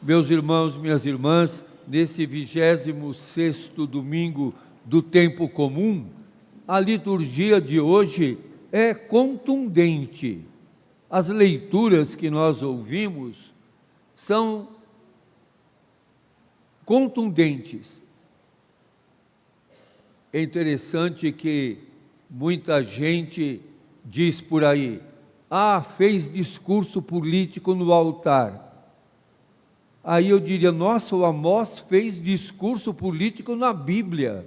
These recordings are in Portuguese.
Meus irmãos, minhas irmãs, nesse 26º domingo do tempo comum, a liturgia de hoje é contundente. As leituras que nós ouvimos são contundentes. É interessante que muita gente diz por aí: fez discurso político no altar. Aí eu diria: nossa, o Amós fez discurso político na Bíblia.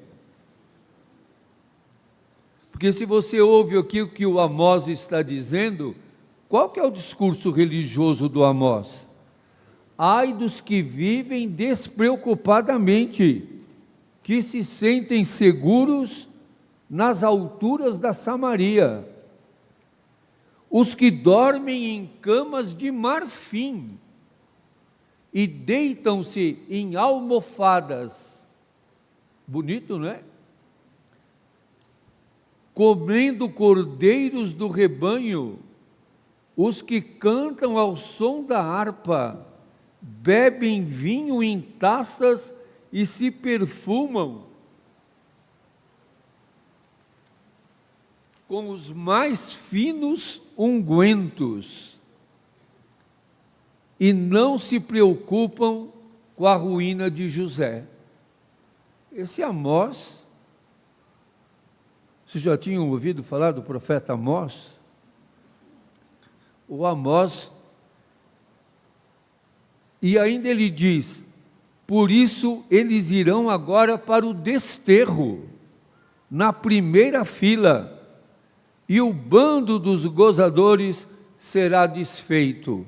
Porque se você ouve aqui o que o Amós está dizendo, qual que é o discurso religioso do Amós? Ai dos que vivem despreocupadamente, que se sentem seguros nas alturas da Samaria, os que dormem em camas de marfim e deitam-se em almofadas, bonito, não é? Comendo cordeiros do rebanho, os que cantam ao som da harpa, bebem vinho em taças e se perfumam com os mais finos ungüentos, e não se preocupam com a ruína de José. Esse Amós, vocês já tinham ouvido falar do profeta Amós? O Amós, e ainda ele diz: por isso eles irão agora para o desterro, na primeira fila, e o bando dos gozadores será desfeito.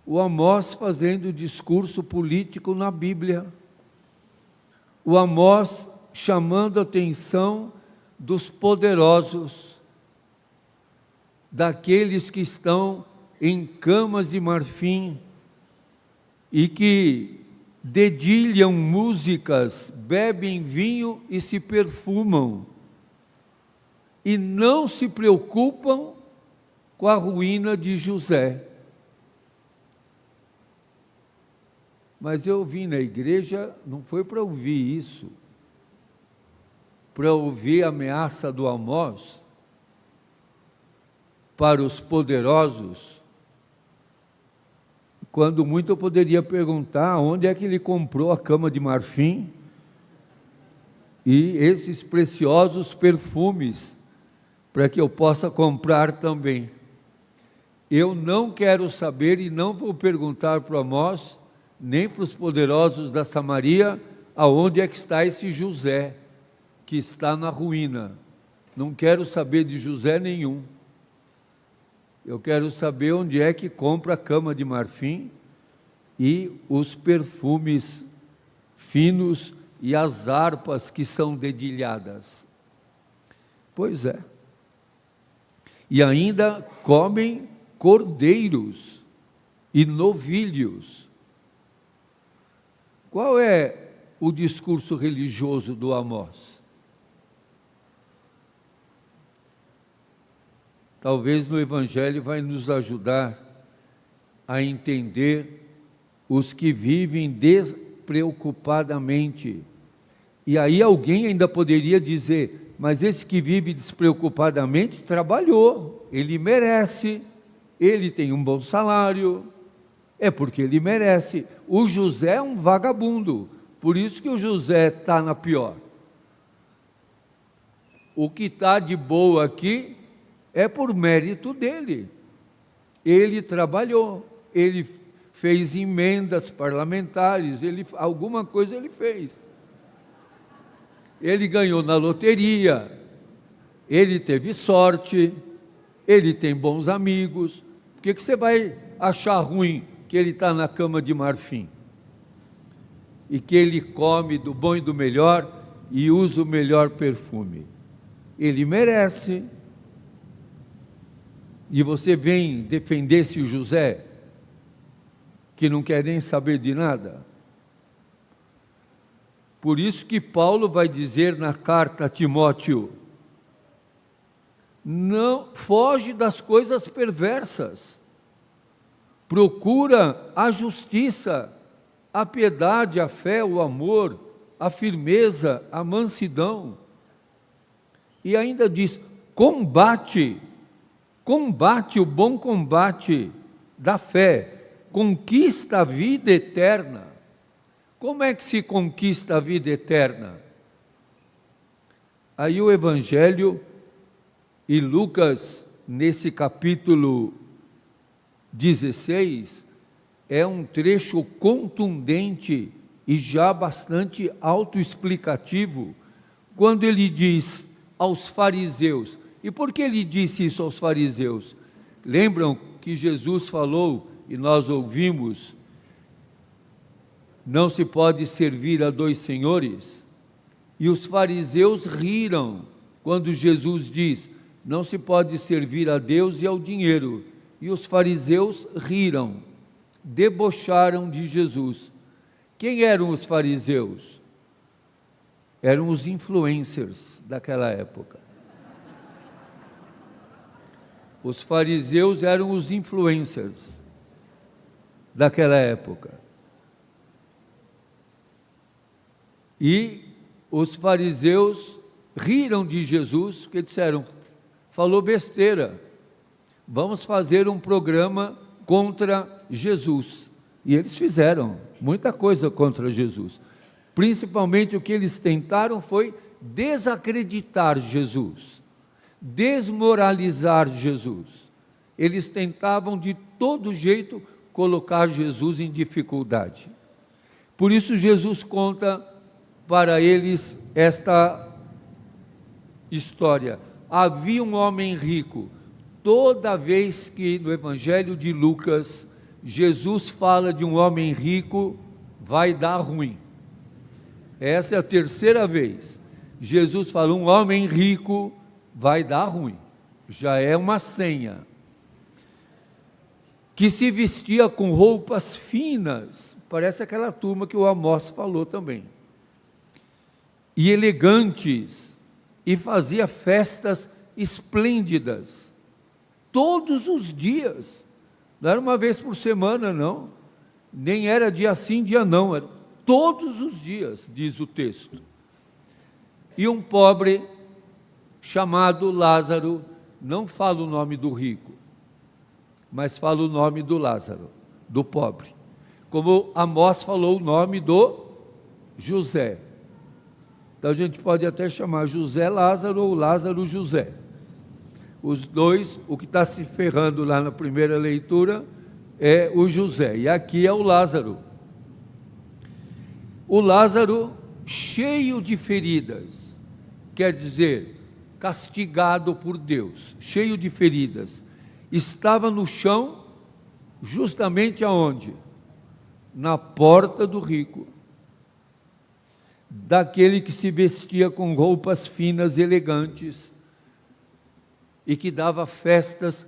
O Amós fazendo discurso político na Bíblia. O Amós chamando a atenção dos poderosos, daqueles que estão em camas de marfim e que dedilham músicas, bebem vinho e se perfumam, e não se preocupam com a ruína de José. Mas eu vim na igreja, não foi para ouvir isso, para ouvir a ameaça do Amós para os poderosos, quando muito eu poderia perguntar onde é que ele comprou a cama de marfim e esses preciosos perfumes, para que eu possa comprar também. Eu não quero saber e não vou perguntar para o Amós, nem para os poderosos da Samaria, aonde é que está esse José, que está na ruína. Não quero saber de José nenhum. Eu quero saber onde é que compra a cama de marfim e os perfumes finos e as harpas que são dedilhadas. Pois é. E ainda comem cordeiros e novilhos. Qual é o discurso religioso do Amós? Talvez no Evangelho vai nos ajudar a entender os que vivem despreocupadamente. E aí alguém ainda poderia dizer: mas esse que vive despreocupadamente trabalhou, ele merece, ele tem um bom salário, é porque ele merece. O José é um vagabundo, por isso que o José está na pior. O que está de boa aqui é por mérito dele. Ele trabalhou, ele fez emendas parlamentares, alguma coisa ele fez. Ele ganhou na loteria, ele teve sorte, ele tem bons amigos. Por que você vai achar ruim que ele está na cama de marfim? E que ele come do bom e do melhor e usa o melhor perfume? Ele merece. E você vem defender esse José, que não quer nem saber de nada? Por isso que Paulo vai dizer na carta a Timóteo: não foge das coisas perversas, procura a justiça, a piedade, a fé, o amor, a firmeza, a mansidão. E ainda diz: combate o bom combate da fé, conquista a vida eterna. Como é que se conquista a vida eterna? Aí o Evangelho e Lucas, nesse capítulo 16, é um trecho contundente e já bastante autoexplicativo, quando ele diz aos fariseus. E por que ele disse isso aos fariseus? Lembram que Jesus falou, e nós ouvimos, não se pode servir a dois senhores? E os fariseus riram quando Jesus diz: não se pode servir a Deus e ao dinheiro. E os fariseus riram, debocharam de Jesus. Quem eram os fariseus? Eram os influencers daquela época. Os fariseus eram os influencers daquela época. E os fariseus riram de Jesus, porque disseram: falou besteira, vamos fazer um programa contra Jesus. E eles fizeram muita coisa contra Jesus. Principalmente o que eles tentaram foi desacreditar Jesus, desmoralizar Jesus. Eles tentavam de todo jeito colocar Jesus em dificuldade. Por isso Jesus conta para eles esta história. Havia um homem rico. Toda vez que no Evangelho de Lucas Jesus fala de um homem rico, vai dar ruim. Essa é a terceira vez. Jesus fala: um homem rico vai dar ruim. Já é uma senha. Que se vestia com roupas finas, parece aquela turma que o Amós falou também, e elegantes, e fazia festas esplêndidas, todos os dias. Não era uma vez por semana, não, nem era dia sim, dia não, era todos os dias, diz o texto. E um pobre chamado Lázaro, não fala o nome do rico, mas fala o nome do Lázaro, do pobre, como Amós falou o nome do José. Então a gente pode até chamar José Lázaro ou Lázaro José. Os dois, o que está se ferrando lá na primeira leitura é o José, e aqui é o Lázaro. O Lázaro cheio de feridas, quer dizer, castigado por Deus, cheio de feridas, estava no chão, justamente aonde? Na porta do rico, daquele que se vestia com roupas finas e elegantes, e que dava festas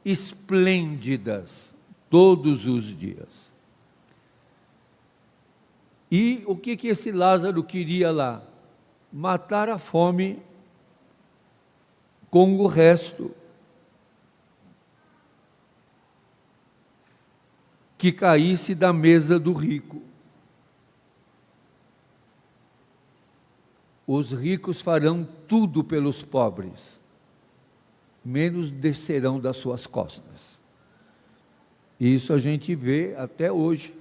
esplêndidas todos os dias. E o que esse Lázaro queria lá? Matar a fome com o resto que caísse da mesa do rico. Os ricos farão tudo pelos pobres, menos descerão das suas costas. Isso a gente vê até hoje.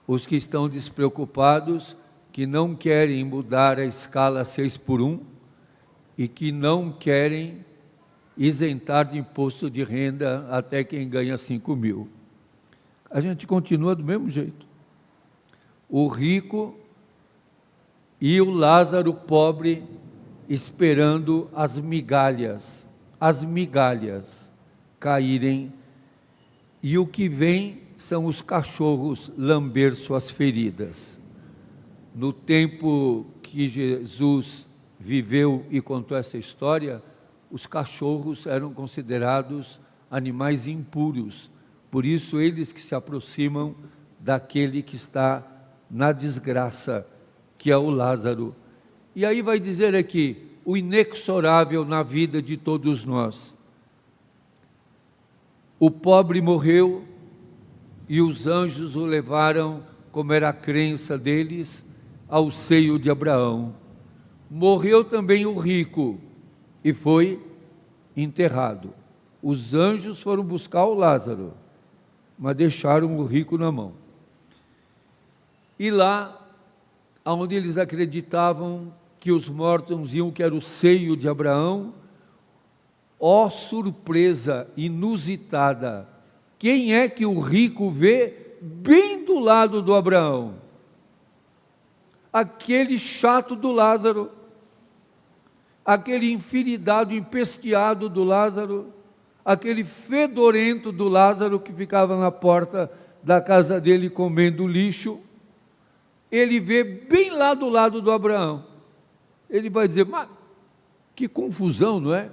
Os que estão despreocupados, que não querem mudar a escala 6x1 e que não querem isentar de imposto de renda até quem ganha 5 mil. A gente continua do mesmo jeito. O rico e o Lázaro pobre esperando as migalhas caírem, e o que vem são os cachorros lamber suas feridas. No tempo que Jesus viveu e contou essa história, os cachorros eram considerados animais impuros, por isso eles que se aproximam daquele que está na desgraça, que é o Lázaro. E aí vai dizer aqui, o inexorável na vida de todos nós. O pobre morreu e os anjos o levaram, como era a crença deles, ao seio de Abraão. Morreu também o rico e foi enterrado. Os anjos foram buscar o Lázaro, mas deixaram o rico na mão. E lá, onde eles acreditavam que os mortos iam, que era o seio de Abraão, ó surpresa inusitada! Quem é que o rico vê bem do lado do Abraão? Aquele chato do Lázaro, aquele enfiridado, empesteado do Lázaro, aquele fedorento do Lázaro que ficava na porta da casa dele comendo lixo. Ele vê bem lá do lado do Abraão. Ele vai dizer, mas que confusão, não é?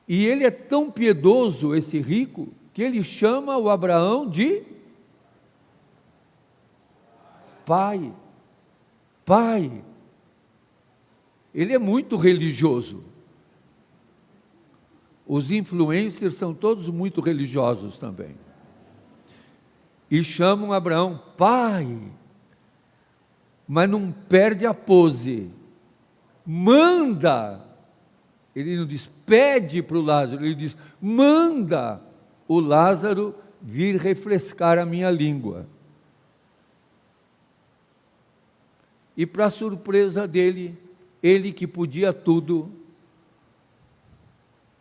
E ele é tão piedoso, esse rico, que ele chama o Abraão de pai. Pai. Ele é muito religioso. Os influencers são todos muito religiosos também. E chamam Abraão pai. Mas não perde a pose. Manda. Ele não diz pede para o Lázaro, ele diz manda o Lázaro vir refrescar a minha língua. E para surpresa dele, ele que podia tudo,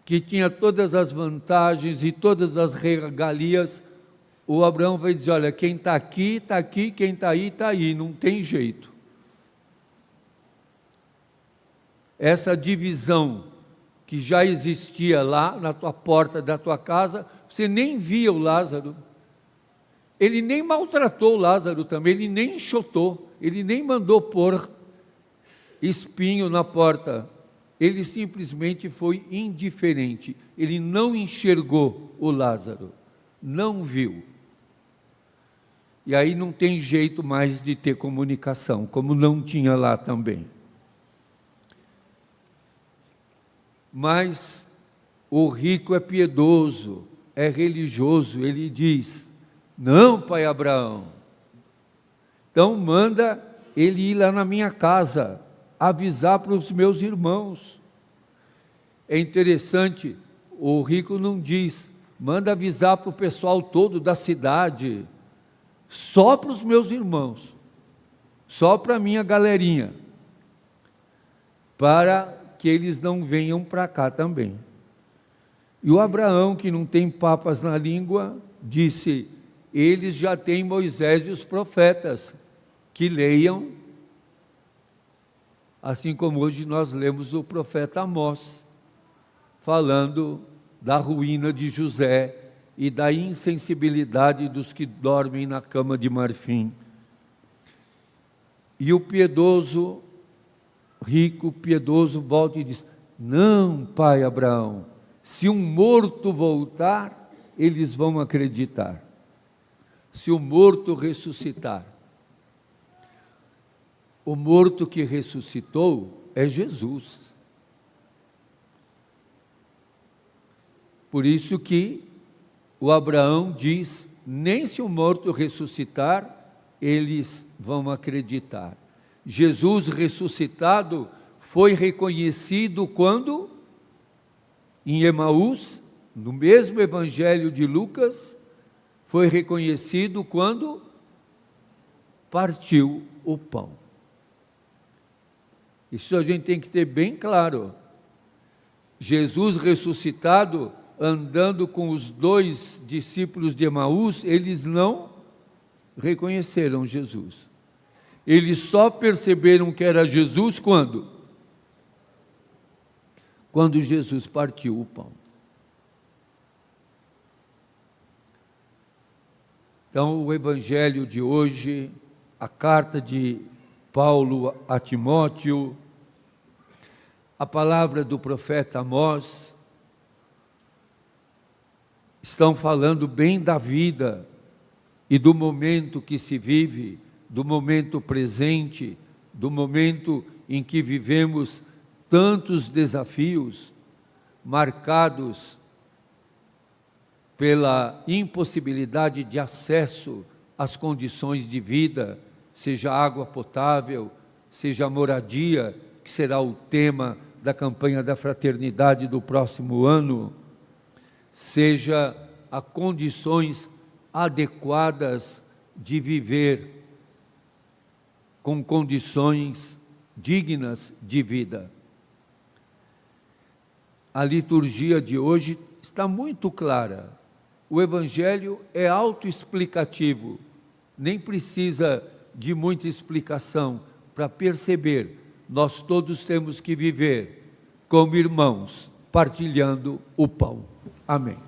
que tinha todas as vantagens e todas as regalias, o Abraão vai dizer, olha, quem está aqui, quem está aí, não tem jeito. Essa divisão que já existia lá na tua porta da tua casa, você nem via o Lázaro, ele nem maltratou o Lázaro também, ele nem enxotou, ele nem mandou pôr espinho na porta, ele simplesmente foi indiferente, ele não enxergou o Lázaro, não viu. E aí não tem jeito mais de ter comunicação, como não tinha lá também. Mas o rico é piedoso, é religioso, ele diz, não, pai Abraão, então manda ele ir lá na minha casa, avisar para os meus irmãos. É interessante, o rico não diz, manda avisar para o pessoal todo da cidade, só para os meus irmãos, só para a minha galerinha, para que eles não venham para cá também. E o Abraão, que não tem papas na língua, disse, eles já têm Moisés e os profetas, que leiam, assim como hoje nós lemos o profeta Amós, falando da ruína de José e da insensibilidade dos que dormem na cama de marfim. E o piedoso, rico, piedoso, volta e diz, não, pai Abraão, se um morto voltar, eles vão acreditar. Se o morto ressuscitar. O morto que ressuscitou é Jesus. Por isso que o Abraão diz, nem se o morto ressuscitar, eles vão acreditar. Jesus ressuscitado foi reconhecido quando? Em Emaús, no mesmo evangelho de Lucas, foi reconhecido quando partiu o pão. Isso a gente tem que ter bem claro. Jesus ressuscitado, andando com os 2 discípulos de Emaús, eles não reconheceram Jesus. Eles só perceberam que era Jesus quando? Quando Jesus partiu o pão. Então, o evangelho de hoje, a carta de Paulo a Timóteo, a palavra do profeta Amós, estão falando bem da vida e do momento que se vive, do momento presente, do momento em que vivemos tantos desafios marcados pela impossibilidade de acesso às condições de vida, seja água potável, seja moradia, que será o tema da campanha da fraternidade do próximo ano, seja a condições adequadas de viver, com condições dignas de vida. A liturgia de hoje está muito clara. O Evangelho é autoexplicativo, nem precisa de muita explicação para perceber. Nós todos temos que viver como irmãos, partilhando o pão. Amém.